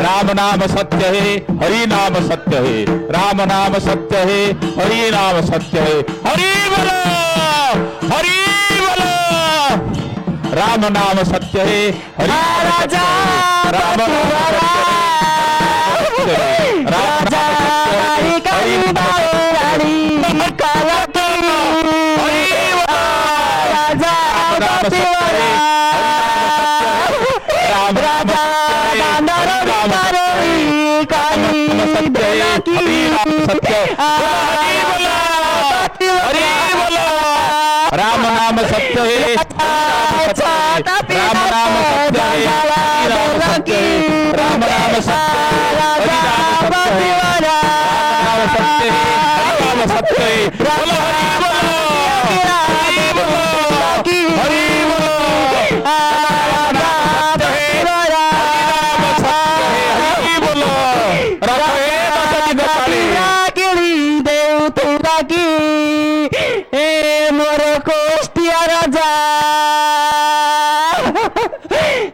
राम नाम सत्य है, हरि नाम सत्य है, राम नाम सत्य है, हरि नाम सत्य है। हरि बोलो, हरि बोलो। राम नाम सत्य है, हरि राजा राम नाम सत्य है, राम राम नाम सत्य है, राम नाम सत्य है, राम नाम सत्य है। बोलो हरि बोलो, हरि बोलो, हरि बोलो।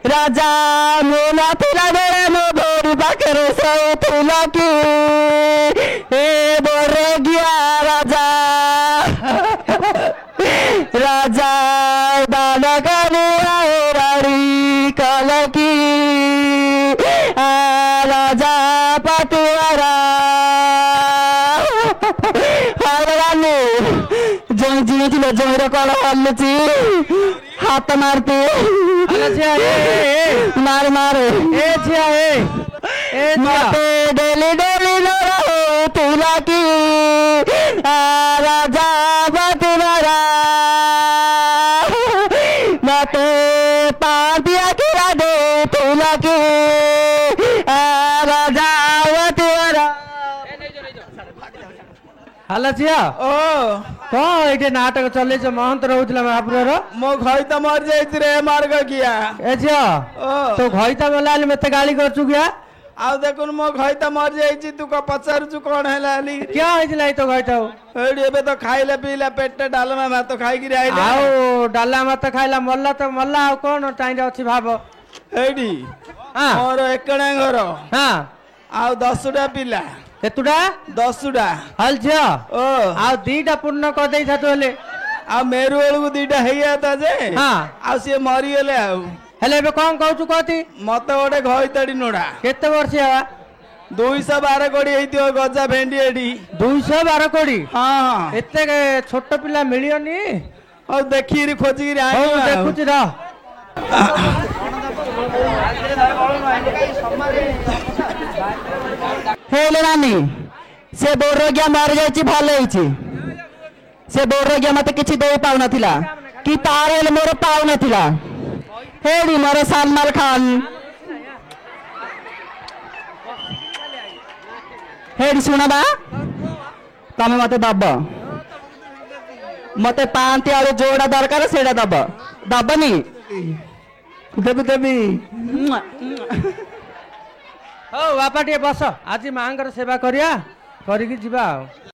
राजा मोना थिला बेले मो भोरी पाखरे सौथुला की ए बोरे गया राजा राजा दाना काली राड़ी कलकी राजा पटुआरा हारानी जय जी थी जय कल हल्लुची हाथ मारती मार मार मते डेली डेली लोरा हो तुला की राजा बतुरा मते पापिया की राधे तुला की राजा बतुरा हला छिया ओ कौन एटे नाटक चले महंत रहउतला महापुर मो घई तो मर जाइत रे मार्ग किया ए छिया तो घई तो मलाली मते गाली करछु क्या आउ देखुन मो घई तो मर जाइछि तू को पचारछु कोन हेलाली क्या होइतला तो घई तो एडी एबे तो खाइले पीला पेट डालमा भात खाई गिरी आइले आउ डाला मत खाइला मल्ला तो मल्ला आ कोन टाइम अछि भाब एडी हां मोर एकणे घर हां आउ 10टा पिला केतुडा 10टा हल छिया ओ आ दीटा पूर्ण कर देई था तो हेले आ मेरु बेलू दीटा हेया था जे हां आ से मरी गेले आ हेले बे कोन कहू कथि मते ओडे घई तडी नोडा केते वर्ष आ 212 कोड़ी हेतियो गजा भेंडी एडी 212 कोड़ी हां हां एते छोट पिला मिलियोनी और देखी री खोजी री आई हो देखुची रा हेले नानी से बोरोगिया मार जाइछि भल होइछि से बोरोगिया मते किछि दे पाउ नथिला कि तारे मोर पाउ नथिला हेडी मोर सलमान खान हेडी सुना बा तमे मते दब मते पांती आलू जोड़ा दरकार सेडा दब दबनी देबी देबी हो बापा टे बस आज मांगर सेवा करिया करिकी जीवा।